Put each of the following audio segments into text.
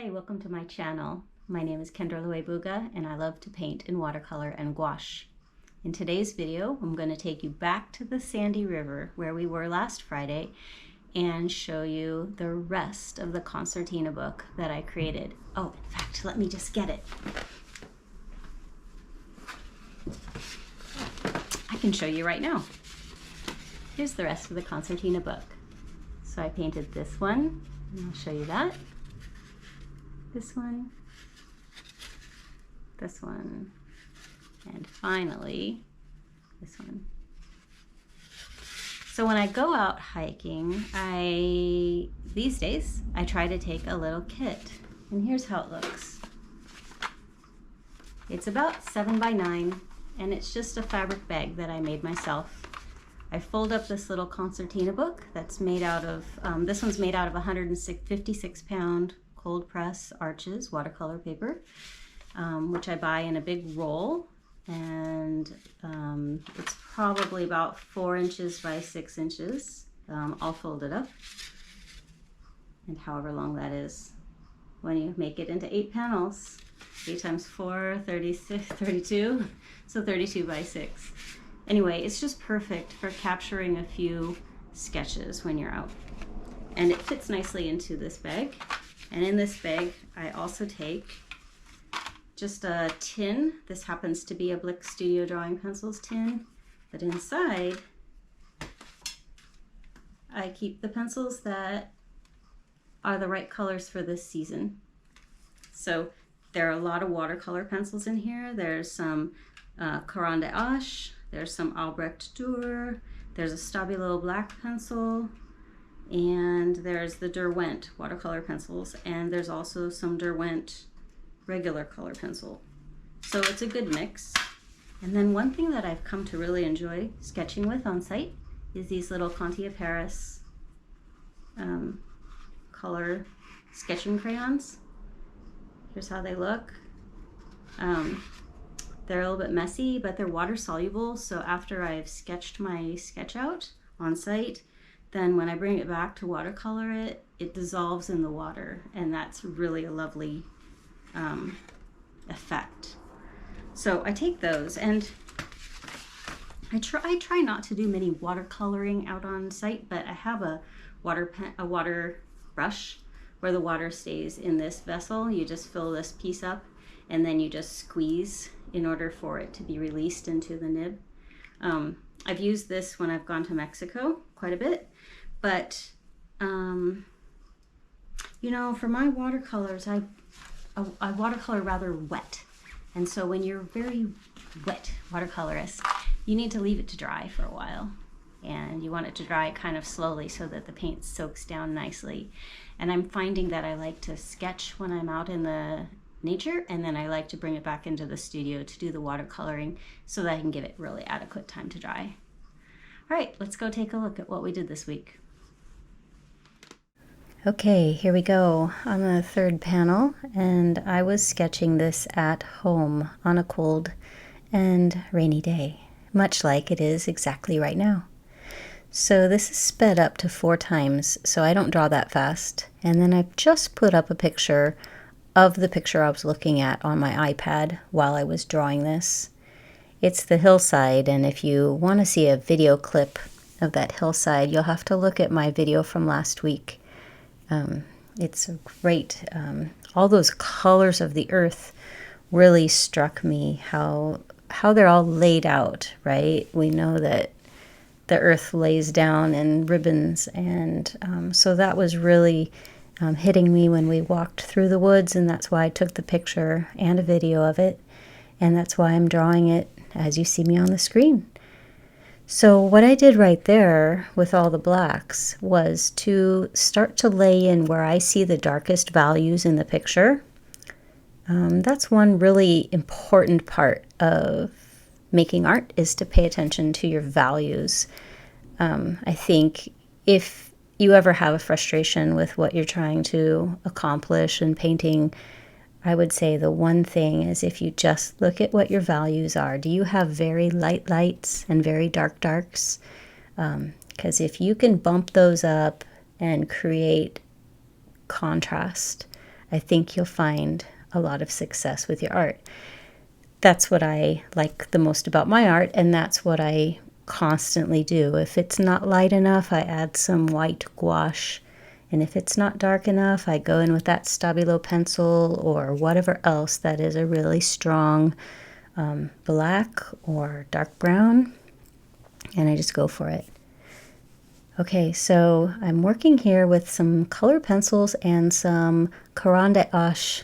Hi, welcome to my channel. My name is Kendra Buga and I love to paint in watercolor and gouache. In today's video, I'm going to take you back to the Sandy River where we were last Friday and show you the rest of the concertina book that I created. Oh, in fact, let me just get it. I can show you right now. Here's the rest of the concertina book. So I painted this one, and I'll show you that. This one, and finally, this one. So when I go out hiking, these days, I try to take a little kit, and here's how it looks. It's about 7 by 9, and it's just a fabric bag that I made myself. I fold up this little concertina book that's made out of, this one's made out of 156 pound cold press arches watercolor paper, which I buy in a big roll, and it's probably about 4 inches by 6 inches, all folded up, and however long that is. When you make it into 8 panels, 8 times 4, 36, 32, so 32 by 6. Anyway, it's just perfect for capturing a few sketches when you're out. And it fits nicely into this bag. And in this bag, I also take just a tin. This happens to be a Blick Studio Drawing Pencils tin. But inside, I keep the pencils that are the right colors for this season. So there are a lot of watercolor pencils in here. There's some Caran d'Ache, there's some Albrecht Dürer, there's a Stabilo black pencil, and there's the Derwent watercolor pencils, and there's also some Derwent regular color pencil. So it's a good mix. And then one thing that I've come to really enjoy sketching with on site is these little Conti Paris color sketching crayons. Here's how they look. They're a little bit messy, but they're water soluble, so after I've sketched my sketch out on site, then when I bring it back to watercolor it dissolves in the water, and that's really a lovely effect. So I take those, and I try not to do many watercoloring out on site, but I have a water brush where the water stays in this vessel. You just fill this piece up, and then you just squeeze in order for it to be released into the nib. I've used this when I've gone to Mexico quite a bit, but you know, for my watercolors, I watercolor rather wet, and so when you're very wet watercolorist, you need to leave it to dry for a while, and you want it to dry kind of slowly so that the paint soaks down nicely. And I'm finding that I like to sketch when I'm out in the nature, and then I like to bring it back into the studio to do the watercoloring so that I can give it really adequate time to dry. All right, let's go take a look at what we did this week. Okay, here we go on the third panel, and I was sketching this at home on a cold and rainy day, much like it is exactly right now. So this is sped up to 4 times, so I don't draw that fast, and then I've just put up a picture of the picture I was looking at on my iPad while I was drawing this. It's the hillside, and if you want to see a video clip of that hillside, you'll have to look at my video from last week. It's great. All those colors of the earth really struck me, how they're all laid out, right? We know that the earth lays down in ribbons, and so that was really hitting me when we walked through the woods, and that's why I took the picture and a video of it, and that's why I'm drawing it as you see me on the screen. So what I did right there with all the blacks was to start to lay in where I see the darkest values in the picture. That's one really important part of making art, is to pay attention to your values. I think if you ever have a frustration with what you're trying to accomplish in painting, I would say the one thing is if you just look at what your values are. Do you have very light lights and very dark darks? Because if you can bump those up and create contrast, I think you'll find a lot of success with your art. That's what I like the most about my art, and that's what I constantly do. If it's not light enough, I add some white gouache. And if it's not dark enough, I go in with that Stabilo pencil or whatever else that is a really strong black or dark brown, and I just go for it. Okay, so I'm working here with some color pencils and some Caran d'Ache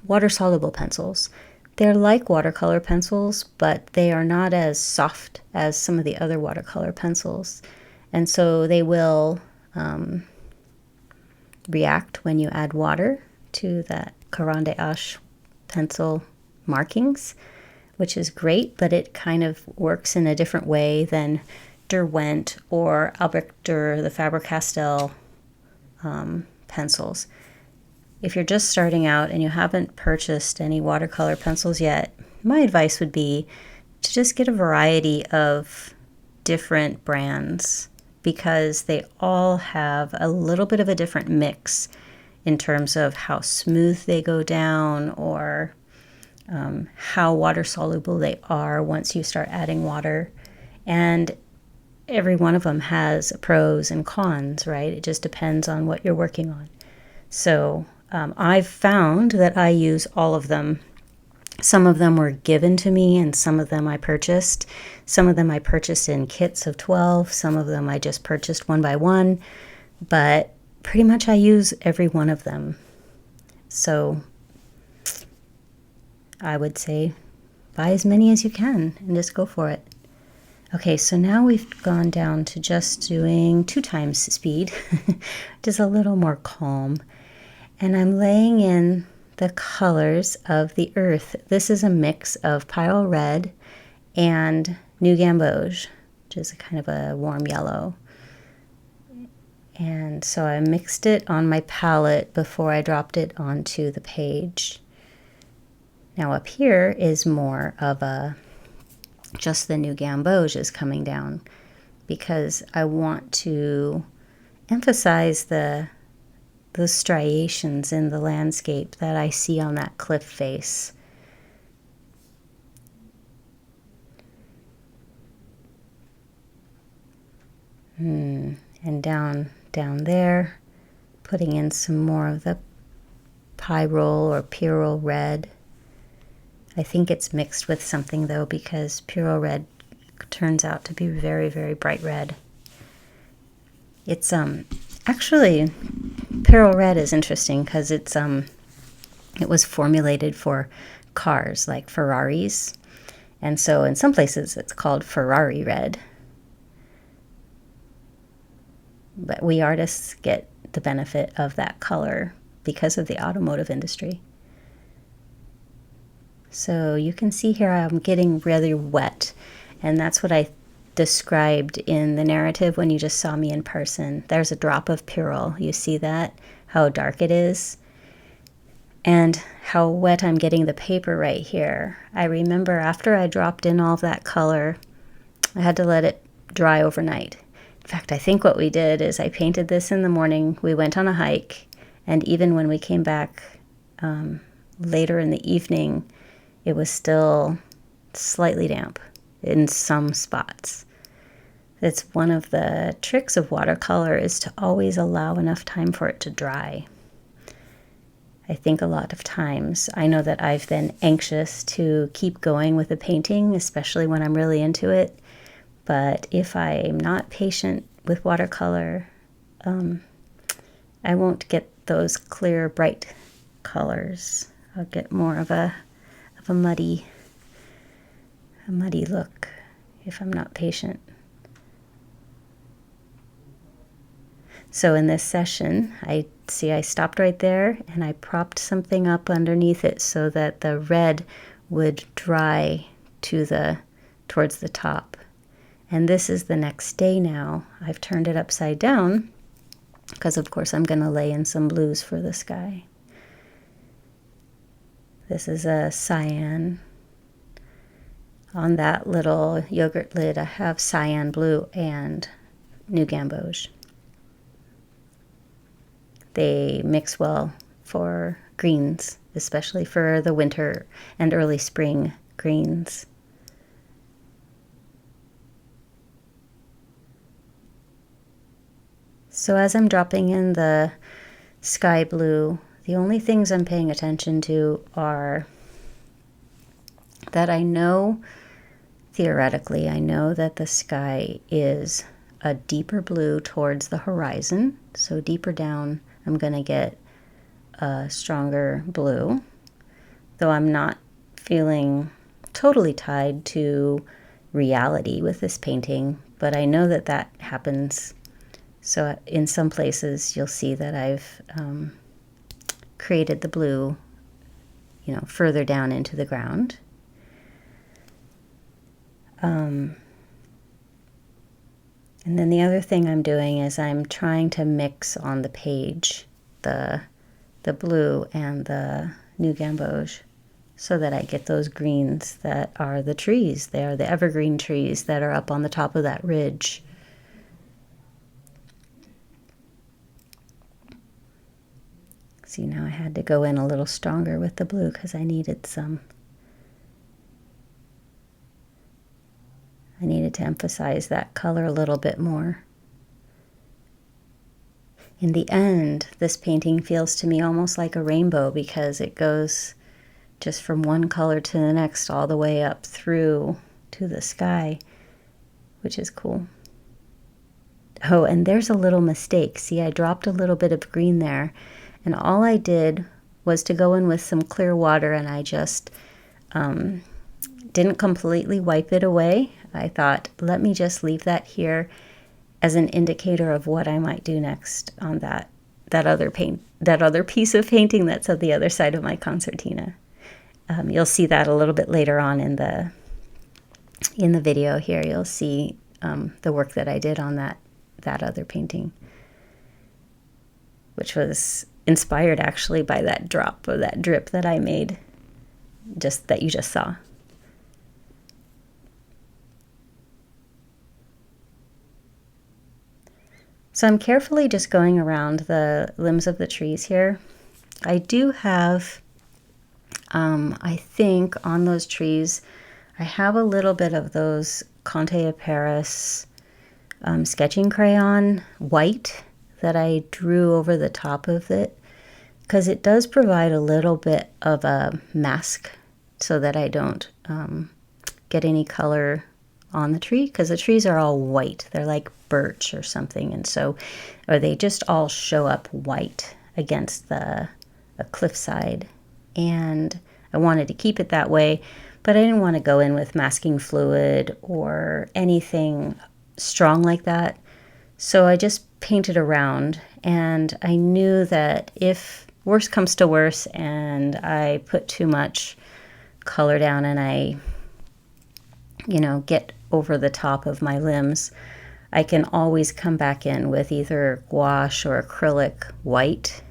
water-soluble pencils. They're like watercolor pencils, but they are not as soft as some of the other watercolor pencils. And so they will react when you add water to that Caran d'Ache pencil markings, which is great, but it kind of works in a different way than Derwent or Albrecht Dürer, the Faber-Castell pencils. If you're just starting out and you haven't purchased any watercolor pencils yet, my advice would be to just get a variety of different brands, because they all have a little bit of a different mix in terms of how smooth they go down or how water soluble they are once you start adding water. And every one of them has pros and cons, right? It just depends on what you're working on. So I've found that I use all of them. Some of them were given to me and some of them I purchased. Some of them I purchased in kits of 12. Some of them I just purchased one by one. But pretty much I use every one of them. So I would say buy as many as you can and just go for it. Okay, so now we've gone down to just doing 2 times speed, just a little more calm. And I'm laying in the colors of the earth. This is a mix of Pyrrole Red and New Gamboge, which is a kind of a warm yellow. And so I mixed it on my palette before I dropped it onto the page. Now up here is more of a, just the New Gamboge is coming down, because I want to emphasize the striations in the landscape that I see on that cliff face. And down there, putting in some more of the Pyrrole or Pyrrole Red. I think it's mixed with something though, because Pyrrole Red turns out to be very, very bright red. It's actually, Pyrrole Red is interesting because it was formulated for cars like Ferraris, and so in some places it's called Ferrari Red. But we artists get the benefit of that color because of the automotive industry. So you can see here I'm getting rather wet, and that's what I described in the narrative when you just saw me in person. There's a drop of Pyrrole. You see that? How dark it is? And how wet I'm getting the paper right here. I remember after I dropped in all of that color, I had to let it dry overnight. In fact, I think what we did is I painted this in the morning. We went on a hike, and even when we came back later in the evening, it was still slightly damp in some spots. It's one of the tricks of watercolor is to always allow enough time for it to dry. I think a lot of times, I know that I've been anxious to keep going with a painting, especially when I'm really into it. But if I'm not patient with watercolor, I won't get those clear, bright colors. I'll get more of a muddy look if I'm not patient. So in this session, I stopped right there and I propped something up underneath it so that the red would dry towards the top. And this is the next day now. I've turned it upside down because of course I'm going to lay in some blues for the sky. This is a cyan. On that little yogurt lid, I have cyan blue and New Gamboge. They mix well for greens, especially for the winter and early spring greens. So as I'm dropping in the sky blue, the only things I'm paying attention to are that I know, theoretically, I know that the sky is a deeper blue towards the horizon. So deeper down, I'm going to get a stronger blue, though I'm not feeling totally tied to reality with this painting, but I know that that happens. So in some places you'll see that I've created the blue, you know, further down into the ground. And then the other thing I'm doing is I'm trying to mix on the page the blue and the new gamboge so that I get those greens that are the trees. They are the evergreen trees that are up on the top of that ridge. See, now I had to go in a little stronger with the blue because I needed some. I needed to emphasize that color a little bit more. In the end, this painting feels to me almost like a rainbow because it goes just from one color to the next all the way up through to the sky, which is cool. Oh, and there's a little mistake. See, I dropped a little bit of green there, and all I did was to go in with some clear water, and I just didn't completely wipe it away. I thought, let me just leave that here as an indicator of what I might do next on that other piece of painting that's at the other side of my concertina. You'll see that a little bit later on in the video here. You'll see the work that I did on that other painting, which was inspired actually by that drop or that drip that I made, that you just saw. So I'm carefully just going around the limbs of the trees here. I do have, I think on those trees, I have a little bit of those Conte Paris sketching crayon white that I drew over the top of it, because it does provide a little bit of a mask so that I don't get any color on the tree, because the trees are all white. They're like birch or something, and so, or they just all show up white against a cliffside, and I wanted to keep it that way, but I didn't want to go in with masking fluid or anything strong like that. So I just painted around, and I knew that if worse comes to worse and I put too much color down and I, get over the top of my limbs, I can always come back in with either gouache or acrylic white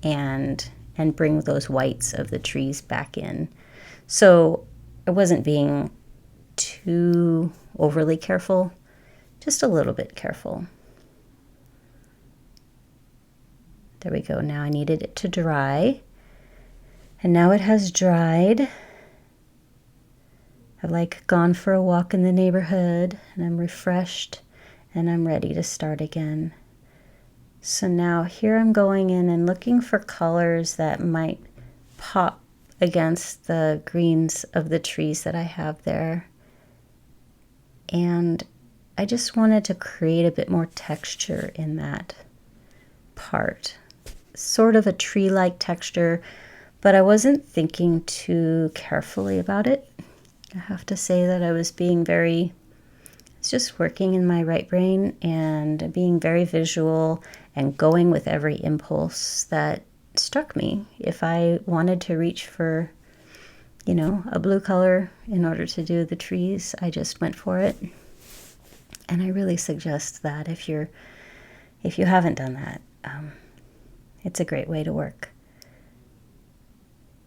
and bring those whites of the trees back in. So I wasn't being too overly careful, just a little bit careful. There we go. Now I needed it to dry, and now it has dried. I've gone for a walk in the neighborhood, and I'm refreshed, and I'm ready to start again. So now here I'm going in and looking for colors that might pop against the greens of the trees that I have there. And I just wanted to create a bit more texture in that part. Sort of a tree-like texture, but I wasn't thinking too carefully about it. I have to say that I was just working in my right brain and being very visual and going with every impulse that struck me. If I wanted to reach for, a blue color in order to do the trees, I just went for it. And I really suggest that if you haven't done that, it's a great way to work,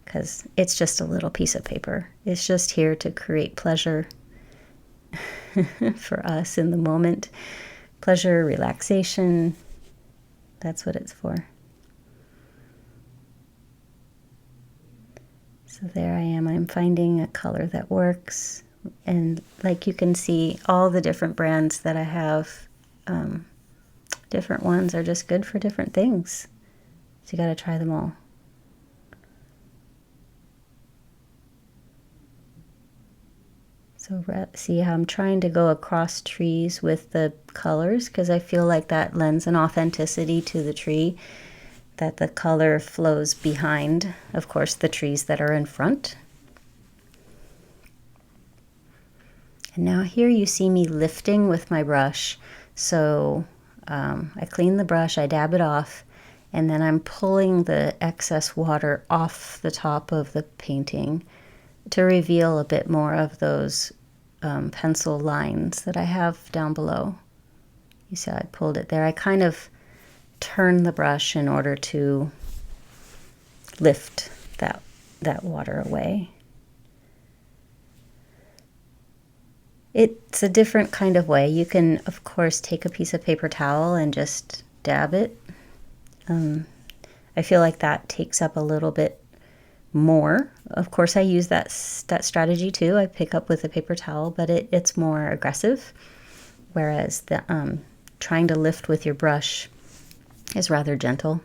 because it's just a little piece of paper. It's just here to create pleasure for us in the moment. Pleasure, relaxation, that's what it's for. So there I am. I'm finding a color that works. And like you can see, all the different brands that I have, different ones are just good for different things. So you got to try them all. So see how I'm trying to go across trees with the colors, because I feel like that lends an authenticity to the tree, that the color flows behind, of course, the trees that are in front. And now here you see me lifting with my brush. So I clean the brush, I dab it off, and then I'm pulling the excess water off the top of the painting to reveal a bit more of those pencil lines that I have down below. You see I pulled it there. I kind of turn the brush in order to lift that water away. It's a different kind of way. You can, of course, take a piece of paper towel and just dab it. I feel like that takes up a little bit more. Of course, I use that strategy too. I pick up with a paper towel, but it's more aggressive, whereas the trying to lift with your brush is rather gentle.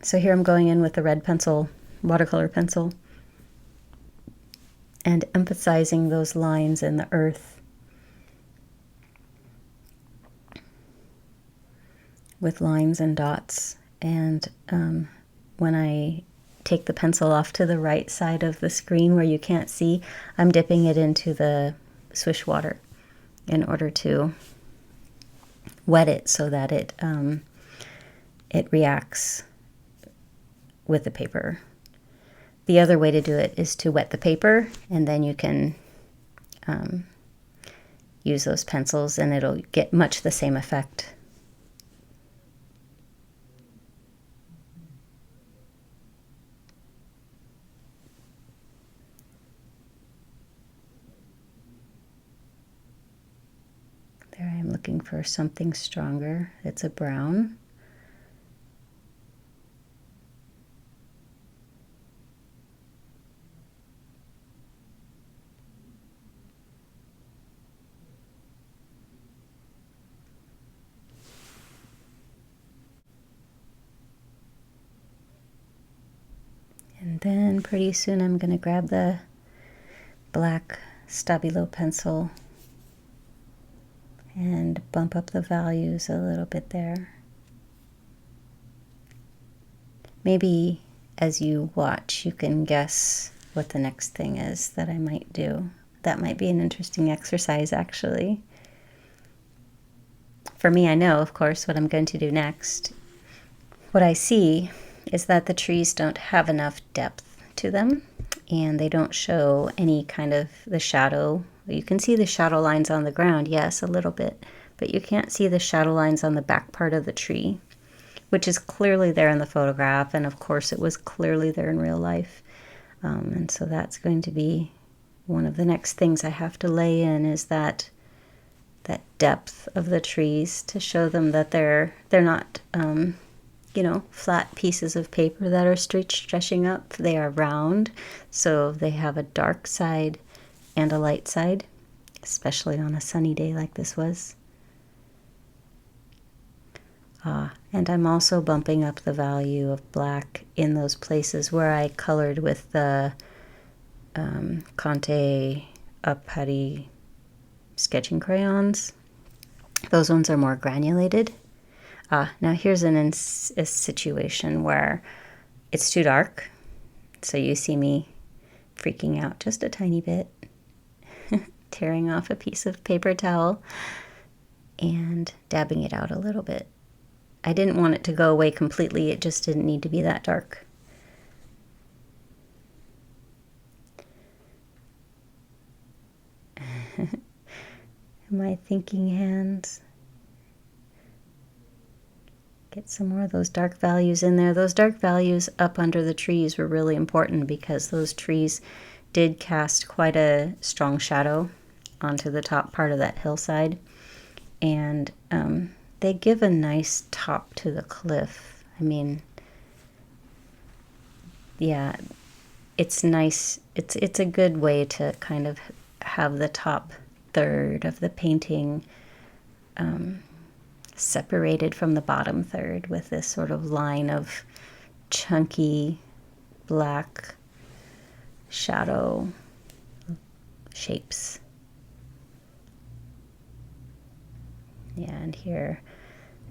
So here I'm going in with the red pencil, watercolor pencil, and emphasizing those lines in the earth with lines and dots. And when I take the pencil off to the right side of the screen where you can't see, I'm dipping it into the swish water in order to wet it so that it reacts with the paper. The other way to do it is to wet the paper, and then you can use those pencils and it'll get much the same effect. There I am looking for something stronger. It's a brown. And then pretty soon I'm going to grab the black Stabilo pencil and bump up the values a little bit there. Maybe as you watch you can guess what the next thing is that I might do. That might be an interesting exercise actually. For me, I know, of course, what I'm going to do next. What I see is that the trees don't have enough depth to them, and they don't show any kind of the shadow. You can see the shadow lines on the ground, yes, a little bit, but you can't see the shadow lines on the back part of the tree, which is clearly there in the photograph, and of course it was clearly there in real life. And so that's going to be one of the next things I have to lay in, is that depth of the trees, to show them that they're not you know, flat pieces of paper that are stretching up. They are round, so they have a dark side and a light side, especially on a sunny day like this was. And I'm also bumping up the value of black in those places where I colored with the Conte Putty sketching crayons. Those ones are more granulated. Now here's a situation where it's too dark, so you see me freaking out just a tiny bit, tearing off a piece of paper towel and dabbing it out a little bit. I didn't want it to go away completely, it just didn't need to be that dark. My thinking hands. Get some more of those dark values in there. Those dark values up under the trees were really important because those trees did cast quite a strong shadow onto the top part of that hillside. And they give a nice top to the cliff. I mean, yeah, it's nice. It's a good way to kind of have the top third of the painting separated from the bottom third with this sort of line of chunky black shadow shapes. Yeah, and here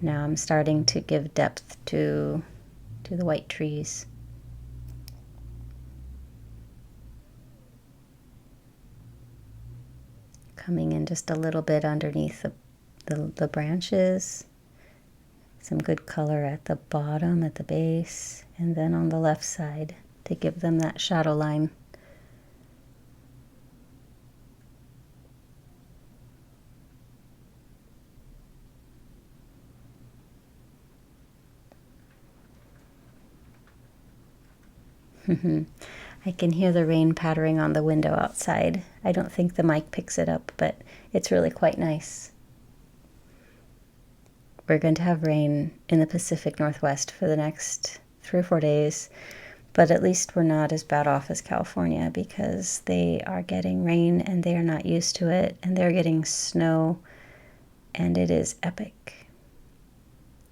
now I'm starting to give depth to the white trees. Coming in just a little bit underneath the branches. Some good color at the bottom, at the base, and then on the left side to give them that shadow line. I can hear the rain pattering on the window outside. I don't think the mic picks it up, but it's really quite nice. We're going to have rain in the Pacific Northwest for the next 3 or 4 days, but at least we're not as bad off as California because they are getting rain and they are not used to it, and they're getting snow, and it is epic.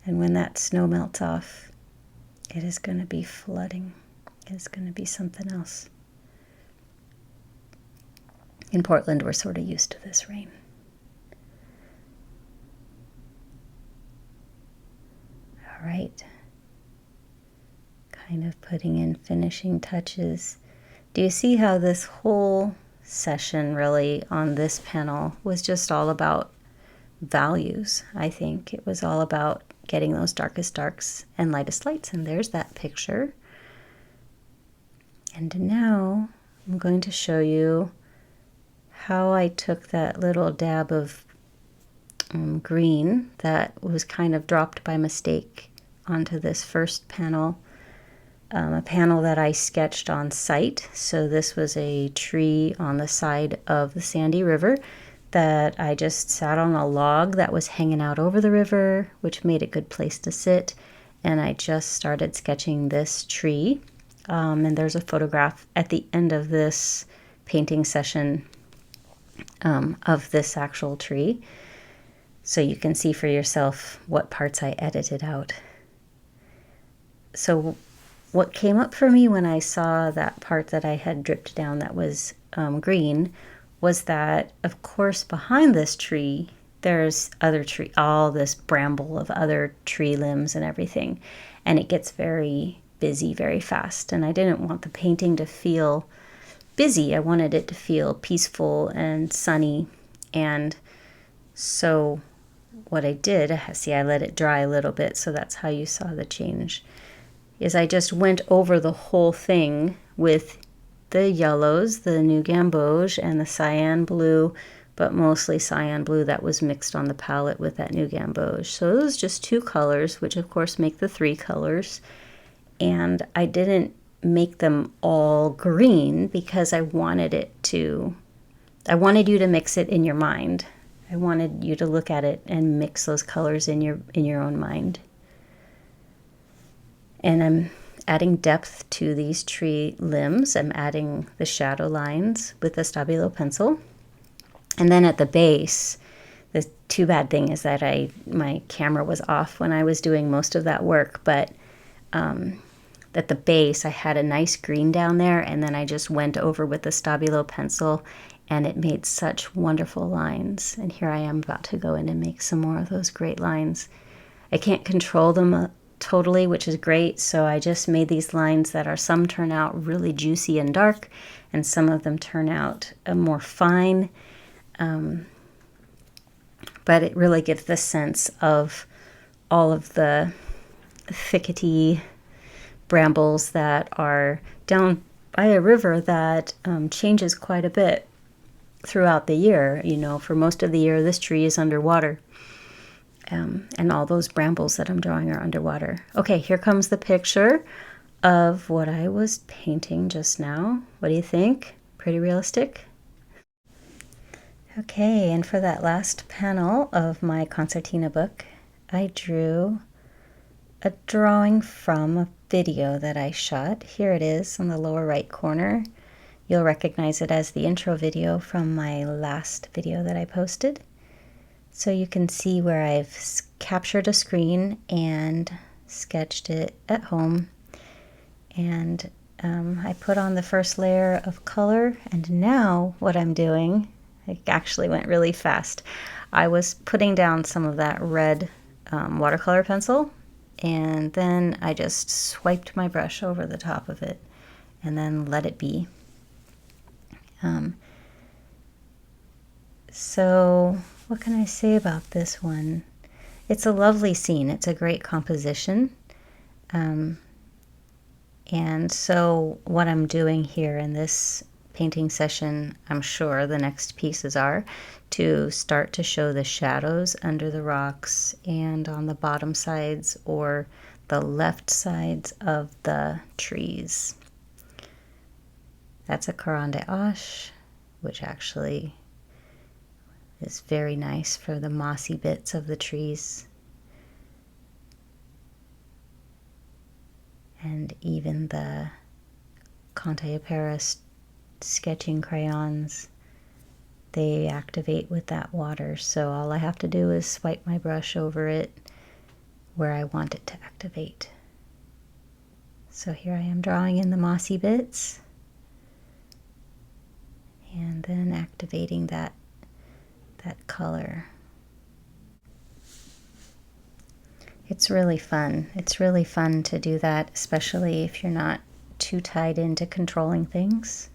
And when that snow melts off, it is going to be flooding. It's going to be something else. In Portland, we're sort of used to this rain. All right. Kind of putting in finishing touches. Do you see how this whole session really on this panel was just all about values? I think it was all about getting those darkest darks and lightest lights. And there's that picture. And now I'm going to show you how I took that little dab of green that was kind of dropped by mistake onto this first panel, a panel that I sketched on site. So this was a tree on the side of the Sandy River that I just sat on a log that was hanging out over the river, which made a good place to sit. And I just started sketching this tree. And there's a photograph at the end of this painting session of this actual tree. So you can see for yourself what parts I edited out. So what came up for me when I saw that part that I had dripped down that was green was that, of course, behind this tree, there's other tree, all this bramble of other tree limbs and everything. And it gets very busy very fast, and I didn't want the painting to feel busy. I wanted it to feel peaceful and sunny. And so what I did, see, I let it dry a little bit, so that's how you saw the change, is I just went over the whole thing with the yellows, the new gamboge, and the cyan blue, but mostly cyan blue that was mixed on the palette with that new gamboge. So it was just 2 colors, which of course make the 3 colors. And I didn't make them all green because I wanted you to mix it in your mind. I wanted you to look at it and mix those colors in your own mind. And I'm adding depth to these tree limbs. I'm adding the shadow lines with the Stabilo pencil. And then at the base, the too bad thing is that my camera was off when I was doing most of that work, but at the base I had a nice green down there, and then I just went over with the Stabilo pencil, and it made such wonderful lines. And here I am about to go in and make some more of those great lines. I can't control them totally, which is great, so I just made these lines that are, some turn out really juicy and dark, and some of them turn out more fine. But it really gives the sense of all of the thickety brambles that are down by a river that changes quite a bit throughout the year. You know, for most of the year, this tree is underwater. And all those brambles that I'm drawing are underwater. Okay, here comes the picture of what I was painting just now. What do you think? Pretty realistic? Okay, and for that last panel of my concertina book, I drew a drawing from a video that I shot. Here it is in the lower right corner. You'll recognize it as the intro video from my last video that I posted. So you can see where I've captured a screen and sketched it at home. And I put on the first layer of color, and now what I'm doing, it actually went really fast. I was putting down some of that red watercolor pencil, and then I just swiped my brush over the top of it and then let it be. So what can I say about this one? It's a lovely scene. It's a great composition. And so what I'm doing here in this painting session, I'm sure the next pieces are to start to show the shadows under the rocks and on the bottom sides or the left sides of the trees. That's a Caran d'Ache, which actually is very nice for the mossy bits of the trees. And even the Conte sketching crayons, they activate with that water. So all I have to do is swipe my brush over it where I want it to activate. So here I am drawing in the mossy bits and then activating that color. It's really fun. It's really fun to do that, especially if you're not too tied into controlling things.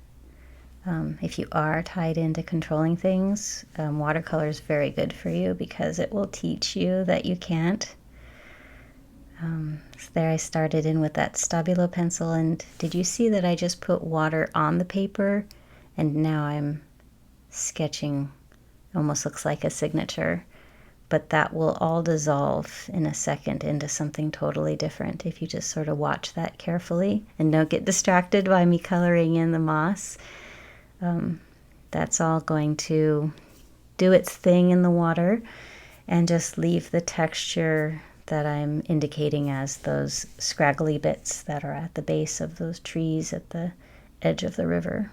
If you are tied into controlling things, watercolor is very good for you because it will teach you that you can't. So there I started in with that Stabilo pencil, and did you see that I just put water on the paper and now I'm sketching, almost looks like a signature. But that will all dissolve in a second into something totally different if you just sort of watch that carefully and don't get distracted by me coloring in the moss. That's all going to do its thing in the water and just leave the texture that I'm indicating as those scraggly bits that are at the base of those trees at the edge of the river.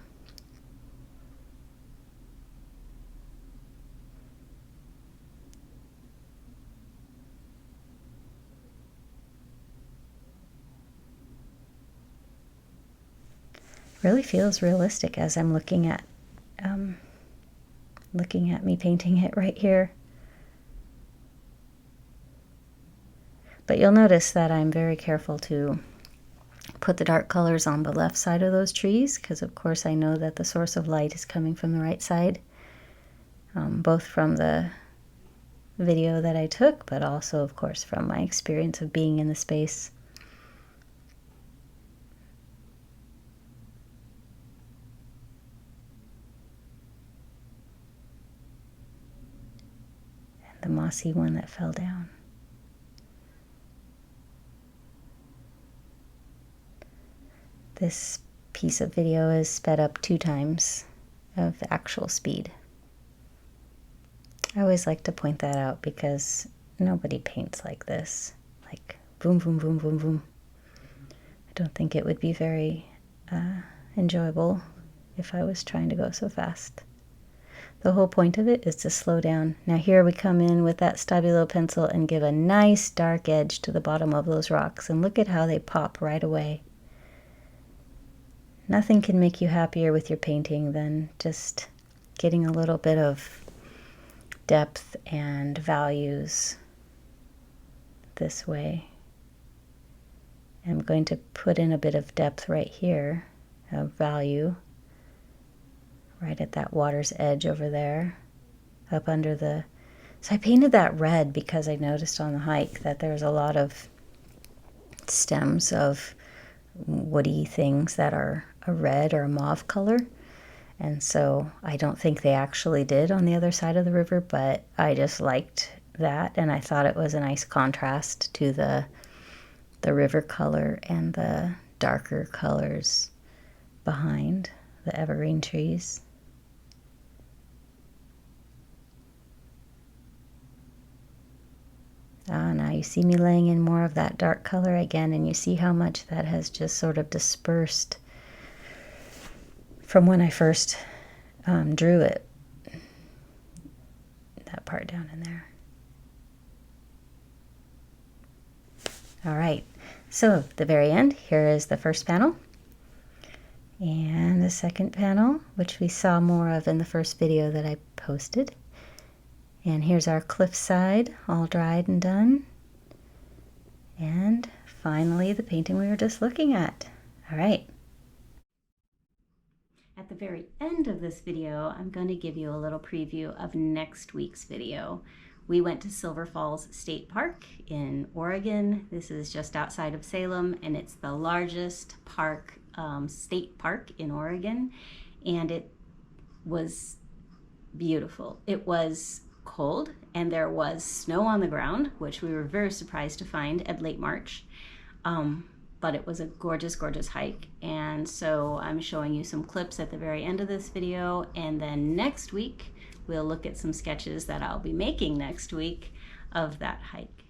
Really feels realistic as I'm looking at me painting it right here. But you'll notice that I'm very careful to put the dark colors on the left side of those trees because of course I know that the source of light is coming from the right side, both from the video that I took, but also of course from my experience of being in the space. The mossy one that fell down. This piece of video is sped up 2 times of the actual speed. I always like to point that out because nobody paints like this, like boom, boom, boom, boom, boom. I don't think it would be very enjoyable if I was trying to go so fast. The whole point of it is to slow down. Now here we come in with that Stabilo pencil and give a nice dark edge to the bottom of those rocks. And look at how they pop right away. Nothing can make you happier with your painting than just getting a little bit of depth and values this way. I'm going to put in a bit of depth right here, of value. Right at that water's edge over there, up under the... So I painted that red because I noticed on the hike that there's a lot of stems of woody things that are a red or a mauve color. And so I don't think they actually did on the other side of the river, but I just liked that and I thought it was a nice contrast to the river color and the darker colors behind the evergreen trees. Now you see me laying in more of that dark color again, and you see how much that has just sort of dispersed from when I first drew it. That part down in there. All right, so at the very end, here is the first panel. And the second panel, which we saw more of in the first video that I posted. And here's our cliffside, all dried and done. And finally, the painting we were just looking at. All right. At the very end of this video, I'm going to give you a little preview of next week's video. We went to Silver Falls State Park in Oregon. This is just outside of Salem, and it's the largest park, state park in Oregon, and it was beautiful. It was cold, and there was snow on the ground, which we were very surprised to find at late March. But it was a gorgeous, gorgeous hike. And so I'm showing you some clips at the very end of this video. And then next week, we'll look at some sketches that I'll be making next week of that hike.